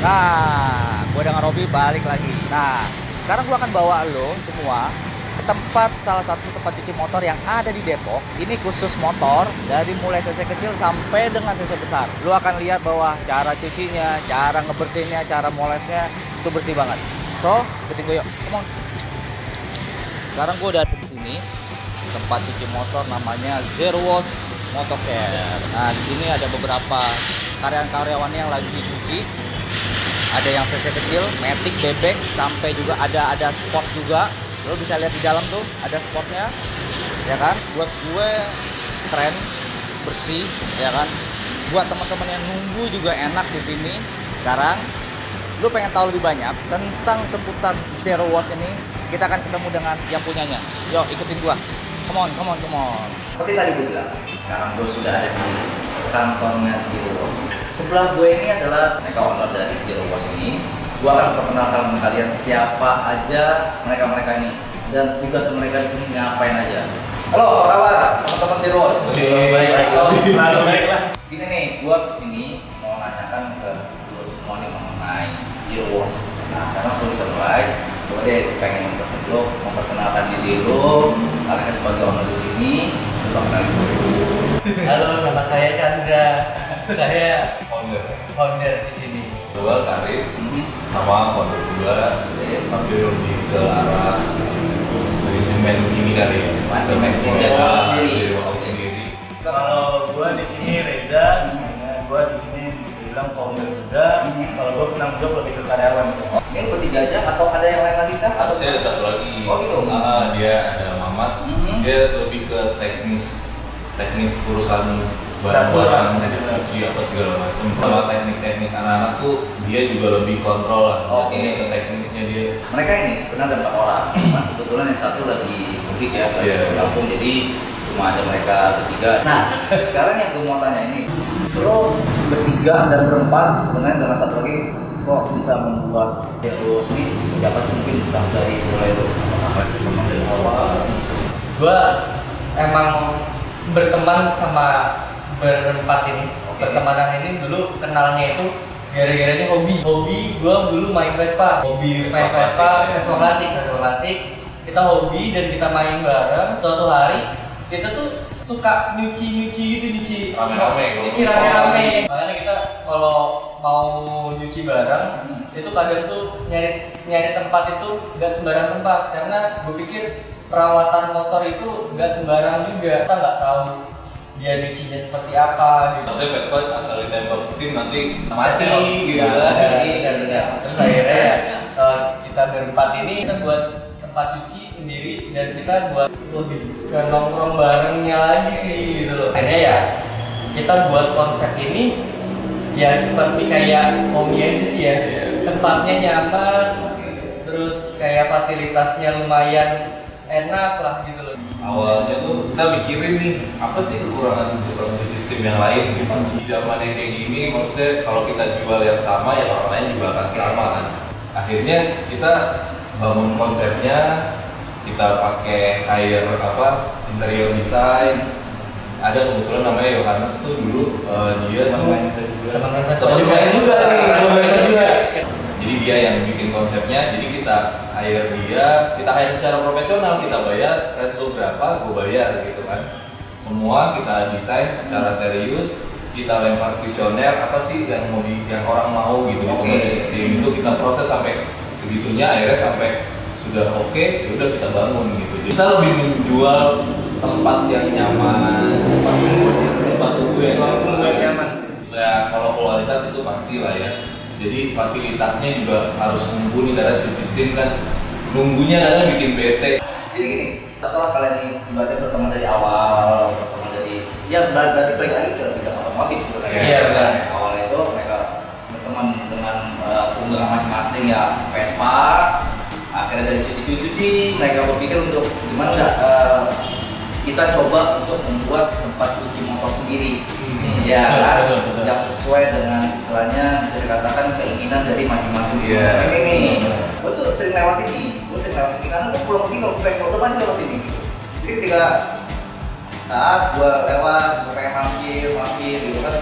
Nah, gue dengan Robi balik lagi. Nah, sekarang gue akan bawa lo semua ke tempat, salah satu tempat cuci motor yang ada di Depok. Ini khusus motor, dari mulai cc kecil sampai dengan cc besar. Lo akan lihat bahwa cara cucinya, cara ngebersihinnya, cara molesnya itu bersih banget. So, ikutin gue yuk, come on. Sekarang gue udah di sini, tempat cuci motor namanya Zero Wash Motocare. Nah, di sini ada beberapa karyawan-karyawannya yang lagi cuci. Ada yang cc kecil, matic, bebek, sampai juga ada sport juga. Lo bisa lihat di dalam tuh ada sportnya, ya kan? Buat gue keren, bersih, ya kan? Buat teman-teman yang nunggu juga enak di sini. Sekarang, lo pengen tahu lebih banyak tentang seputar Zero Wash ini, kita akan ketemu dengan yang punyanya. Yuk, ikutin gua. Come on. Seperti tadi gue bilang, sekarang gue sudah ada di kantornya Zero Wash. Sebelah gue ini adalah mereka owner dari Zero Wash ini. Gue akan perkenalkan kalian siapa aja mereka ini dan tugas mereka di sini ngapain aja. Halo, apa kabar teman-teman Zero Wash? Baiklah. Gini nih, gue kesini mau nanyakan ke lo semua nih mengenai Zero Wash. Nah, sekarang sebelum kita mulai, gue deh pengen memperkenalkan diri lo. Kalian sebagai owner di sini, coba kenalin dulu. Halo, nama saya Chandra. Saya founder di sini. Dua Karis sama founder dua, tapi lebih ke arah manajemen ini kali ya. Manajemen sendiri. Kalau gua di sini Reza, gua di sini bilang founder juga. Kalau gua pernah job lebih ke karyawan. Ini bertiga aja atau ada yang lain lagi kah? Harusnya ada satu lagi. Oh gitu. Dia ada Mamat. Dia lebih ke teknis urusan barang-barang, cuci apa segala macam. Sama teknik-teknik anak-anak tuh dia juga lebih kontrol lah. Oke. Ke teknisnya dia. Mereka ini sebenarnya ada 4 orang. Kebetulan yang satu lagi mudik ya, lagi kampung, jadi cuma ada mereka bertiga. Nah, sekarang yang gue mau tanya ini, lo bertiga dan berempat sebenarnya dengan satu lagi kok bisa membuat Zero Wash ini seperti apa sih, mungkin entah dari mulai lo teman dari awal. Gua emang berteman sama berempat ini. Pertemanan ini dulu kenalnya itu gara-garanya hobi gua dulu main Vespa, Vespa klasik. Kita hobi dan kita main bareng. Suatu hari kita tuh suka nyuci rame-rame. Makanya kita kalau mau nyuci bareng itu kadang tuh nyari tempat itu nggak sembarang tempat, karena gue pikir perawatan motor itu nggak sembarang juga. Kita nggak tahu dia nyucinya seperti apa gitu. Nanti Vespa asal ditembak steam nanti mati gitu lah. Terus akhirnya kita berempat ini kita buat tempat cuci sendiri dan kita buat lebih ke nongkrong barengnya lagi sih gitu loh. Akhirnya ya kita buat konsep ini ya seperti kayak Omi aja sih ya. Tempatnya nyaman, terus kayak fasilitasnya lumayan enak lah gitu loh. Awalnya tuh kita mikirin nih, apa sih kekurangan cuci steam yang lain gitu. Di zaman yang kayak gini, maksudnya kalau kita jual yang sama ya orang lain juga akan sama kan. Akhirnya kita bangun konsepnya, kita pakai hire interior design. Ada kebetulan namanya Yohanes tuh dulu dia teman juga. Jadi dia yang bikin konsepnya, jadi kita hire secara profesional, kita bayar rent lo berapa, gue bayar gitu kan. Semua kita desain secara serius, kita lempar kuesioner apa sih yang orang mau gitu. Di Steam itu kita proses sampai segitunya, akhirnya sampai sudah oke, ya udah kita bangun gitu. Jadi kita lebih menjual tempat yang nyaman, tempat tunggu yang nyaman. Ya kalau kualitas itu pasti lah ya. Jadi fasilitasnya juga harus mumpuni, karena cuci steam kan nunggunya kadang bikin bete. Jadi gini, setelah kalian ini ibaratnya berteman dari awal, ya berarti balik lagi ke bidang otomotif sebenarnya. Iya benar. Awalnya itu mereka berteman dengan keunggulan masing-masing ya, Vespa. Akhirnya dari cuci mereka berpikir untuk gimana nggak kita coba untuk membuat tempat cuci motor sendiri. Ya kan, yang sesuai dengan istilahnya bisa dikatakan keinginan dari masing-masing. Ini gue tuh sering lewat sini, karena gue pulang pergi kalau udah pasti lewat sini. Jadi ketika saat gue lewat, gue pengen mampir gitu kan,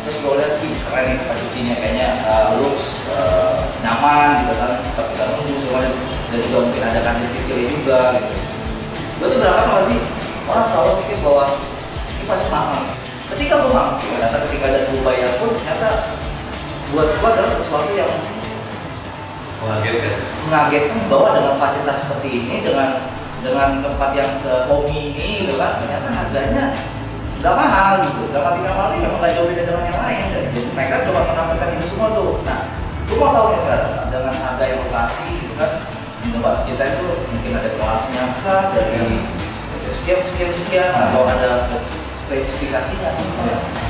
terus gue lihat ih keren nih tempat cucinya kayaknya looks nyaman gitu kan, tempat kita nunggu semuanya, dan juga mungkin ada kantin kecilnya juga gitu. Gue tuh berangkat apa sih, orang selalu pikir bahwa ini pasti mahal. Ketika gue mampu, ternyata ketika ada gue bayar pun ternyata buat gue adalah sesuatu yang mengagetkan bahwa dengan fasilitas seperti ini, dengan tempat yang se-homey ini gitu kan, ternyata harganya nggak mahal gitu. Dalam arti mahal ini memang nggak jauh beda dengan yang lain. Jadi mereka coba menampilkan itu semua tuh. Nah, gue mau tahu nih sekarang dengan harga yang lokasi gitu kan, tempat kita itu mungkin ada kelasnya kah, dari sekian atau ada spesifikasinya.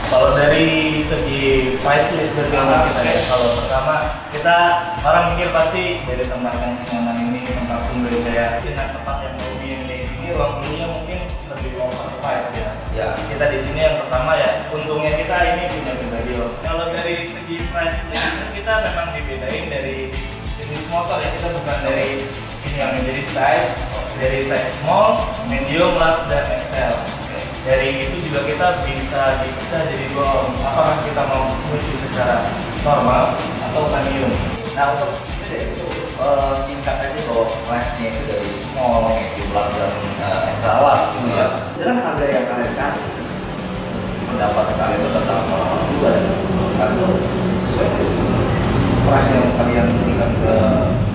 Kalau dari segi price list berarti kita ya. Kalau pertama kita orang mikir pasti dari tempat yang nyaman ini, tempat tunggu kayak dengan tempat yang hobi ini ruang tunggunya mungkin lebih overpriced ya. Ya. Kita di sini yang pertama ya untungnya kita ini punya pribadi. Kalau dari segi price list kita memang dibedain dari jenis motor ya, kita bukan dari ini yang menjadi dari size small, medium, large dan XL. Dari itu juga kita bisa dipecah jadi dua, apakah kita mau menuju secara normal atau premium. Nah untuk singkat aja bahwa kelasnya itu dari small, medium, large dan extra large gitu ya. Dengan harga yang kalian kasih, pendapat kalian itu tentang orang-orang juga dan kan sesuai dengan price yang kalian berikan ke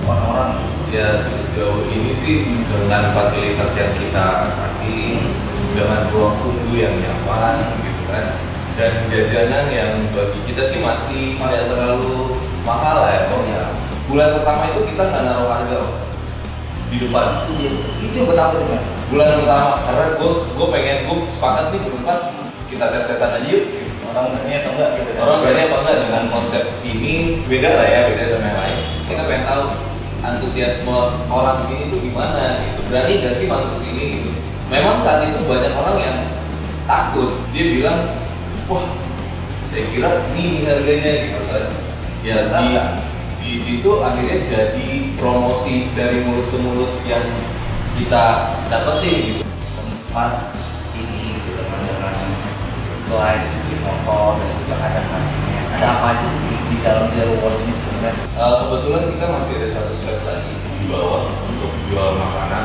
orang-orang. Ya sejauh ini sih dengan fasilitas yang kita kasih, dengan ruang tunggu yang nyaman gitu kan, dan jajanan yang bagi kita sih masih tidak terlalu mahal lah ya pokoknya. Bulan pertama itu kita nggak naruh harga di depan. Itu gue takut kan. Bulan pertama karena gue pengen, gue sepakat nih berempat kita tes-tesan aja yuk. Orang berani atau enggak gitu. Orang berani apa enggak dengan konsep ini, beda lah ya, beda sama yang lain. Kita pengen tahu antusiasme orang sini tuh gimana gitu. Berani nggak sih masuk sini gitu. Memang saat itu banyak orang yang takut, dia bilang, wah saya kira segini harganya gitu kan. Ya di situ akhirnya jadi promosi dari mulut ke mulut yang kita dapetin gitu. Tempat ini gitu dengan selain di motor dan juga ada apa aja sih di dalam Zero Waste ini sebenarnya? Kebetulan kita masih ada satu space lagi di bawah untuk jual makanan.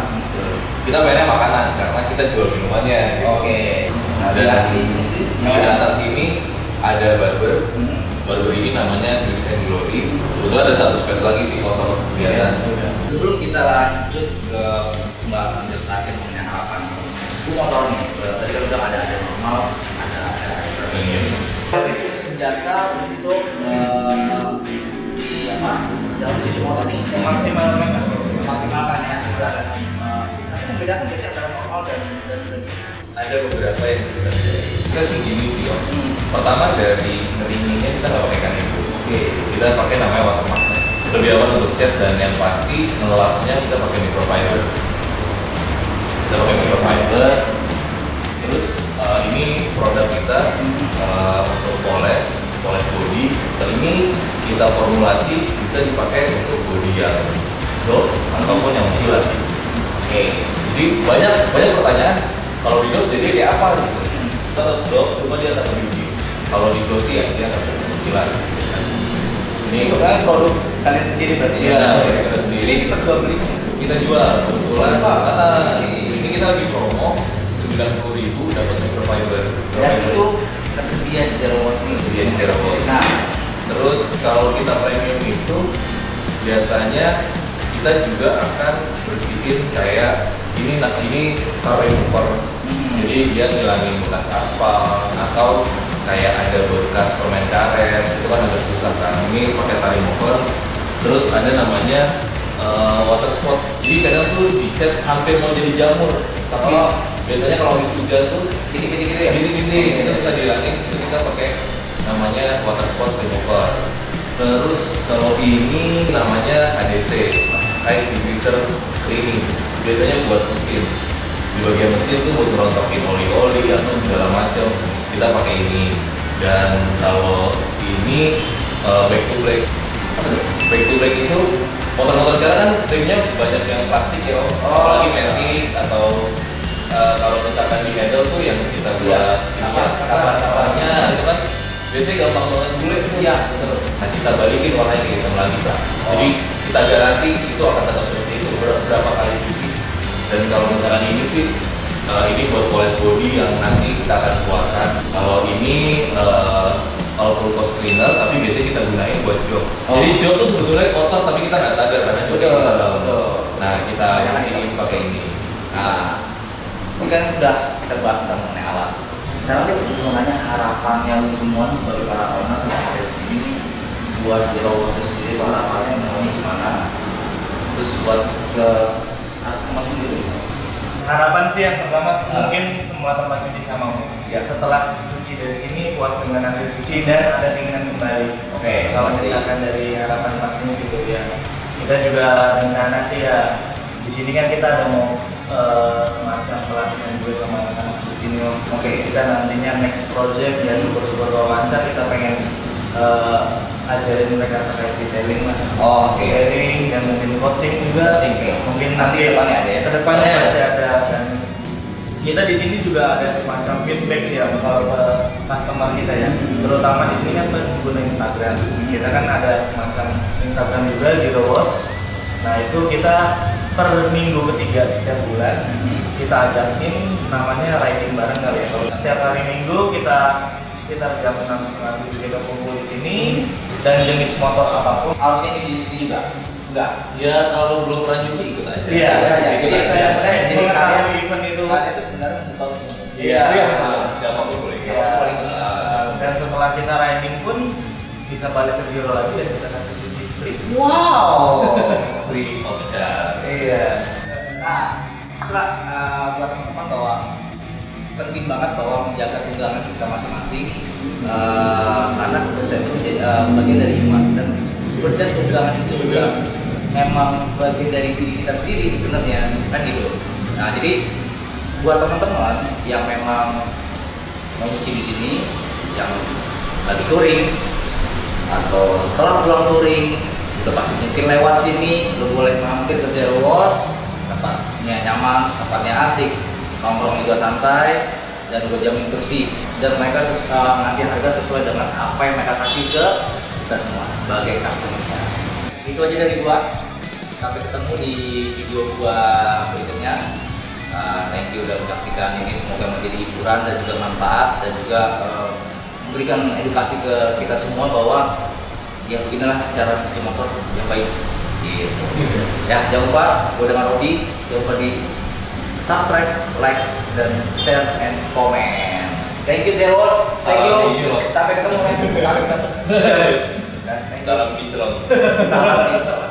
Kita pengennya makanan karena kita jual minumannya gitu. Oke. Nah, Dan di atas ini ada barber. Barber ini namanya Twist and Glory. Kebetulan ada satu space lagi sih kosong di atas. Sebelum kita lanjut ke pembahasan terakhir mengenai harapan, gue mau tahu nih, tadi kan udah ada normal, ada premium. Pasti punya senjata untuk si apa dalam cuci motor nih memaksimalkan ya sebenarnya. Tapi membedakan nggak sih antara normal dan Ada beberapa yang kita kita sih gini sih om. Pertama dari ringingnya kita nggak pakai kanibu. Kita pakai namanya watermark. Lebih aman untuk cat dan yang pasti ngelapnya kita pakai microfiber. Kita pakai microfiber. Terus ini produk kita untuk poles body. Dan ini kita formulasi bisa dipakai untuk body yang dot ataupun yang mutilasi. Jadi banyak pertanyaan. Kalau di dot jadi kayak apa gitu? Tetap dot, cuma dia akan lebih beauty. Kalau di glossy ya dia akan berkilat. Ini kan produk kalian sendiri berarti? Iya, kita sendiri. Kita jual beli. Kita jual. Kebetulan ini kita lagi promo 90.000 dapat microfiber. Dan itu tersedia di Zero Waste ini. Tersedia di Zero Waste. Nah, terus kalau kita premium itu biasanya kita juga akan bersihin kayak ini car remover. Jadi dia ngilangin bekas aspal atau kayak ada bekas permen karet, itu kan agak susah kan. Ini pakai car remover. Terus ada namanya water spot. Jadi kadang tuh dicat hampir mau jadi jamur. Tapi biasanya kalau habis hujan tuh gini-gini gitu ya? Gini-gini, itu susah dihilangin. Itu kita pakai namanya water spot remover. Terus kalau ini namanya ADC, High Degreaser Cleaning. Biasanya buat mesin. Di bagian mesin tuh buat merontokin oli-oli atau segala macam. Kita pakai ini. Dan kalau ini back to black. Back to black itu motor-motor sekarang kan ringnya banyak yang plastik ya, apalagi metik atau kalau misalkan di handle tuh yang kita buat kapan-kapannya itu kan biasanya gampang banget bule. Iya, betul. Nah kita balikin warnanya kayak hitam lagi Sa. Jadi kita garansi itu akan tetap seperti itu berapa kali cuci. Dan kalau misalkan ini sih ini buat poles body yang nanti kita akan keluarkan. Kalau ini kalau full cost cleaner, tapi biasanya kita gunain buat jok. Jadi jok tuh sebetulnya kotor tapi kita nggak sadar karena joknya kita dalam. Nah kita bersihin pakai ini. Nah, ini kan udah kita bahas tentang mengenai alat. Sekarang dia mengenai harapannya lu semua nih sebagai para owner yang ada di sini nih, buat Zero Waste sendiri tuh harapannya maunya gimana? Terus buat ke customer sendiri. Harapan sih yang pertama mungkin semua tempat cuci sama umum. Ya. Setelah cuci dari sini puas dengan hasil cuci dan ada keinginan kembali. Oke, Kalau pasti. misalkan dari harapan pastinya gitu ya. Kita juga rencana sih ya di sini kan kita ada mau semacam pelatihan juga sama anak-anak di sini. Oke. Kita nantinya next project ya super kalau lancar kita pengen ajarin mereka terkait detailing lah. Oh, oke. Detailing dan mungkin coating juga. Coating, oke. Mungkin Nanti kedepannya ada ya? Kedepannya masih ada dan kita di sini juga ada semacam feedback sih ya kalau ke customer kita ya. Terutama di sini kan pengguna Instagram. Kita kan ada semacam Instagram juga Zero Waste. Nah itu kita per minggu ketiga setiap bulan kita ajakin namanya riding bareng kali ya. Kalau setiap hari Minggu kita sekitar jam 6.30 kita kumpul di sini dan jenis motor apapun. Harusnya di sini juga? Enggak. Ya kalau belum pernah nyuci ikut aja. Iya. Jadi Jadi jadi kalian kalian event itu. kalian itu sebenarnya membuka umum. Iya. Siapapun boleh. Iya. Dan setelah kita riding pun bisa balik ke Zero lagi dan kita kasih cuci free. Wow. Free of charge. Iya. Nah, setelah buat teman-teman bahwa penting banget bahwa menjaga tunggangan kita masing-masing karena kebersihan itu menjadi bagian dari iman dan kebersihan tunggangan itu juga memang bagian dari diri kita sendiri sebenarnya kan gitu. Nah jadi buat teman-teman yang memang mau nyuci di sini yang lagi touring atau setelah pulang touring udah pasti mungkin lewat sini lo boleh mampir ke Zero Waste, tempatnya nyaman, tempatnya asik, nongkrong juga santai dan gue jamin bersih dan mereka ngasih harga sesuai dengan apa yang mereka kasih ke kita semua sebagai customer-nya. Itu aja dari gua. Sampai ketemu di video gua berikutnya. Thank you udah menyaksikan ini, semoga menjadi hiburan dan juga manfaat dan juga memberikan edukasi ke kita semua bahwa ya beginilah cara cuci motor yang baik. Gitu. Ya jangan lupa gua dengan Rodi, jangan lupa di subscribe, like, dan share and comment. Thank you Deros, thank you. Sampai ketemu. Sampai ketemu. Salam pintrong. Salam pintrong.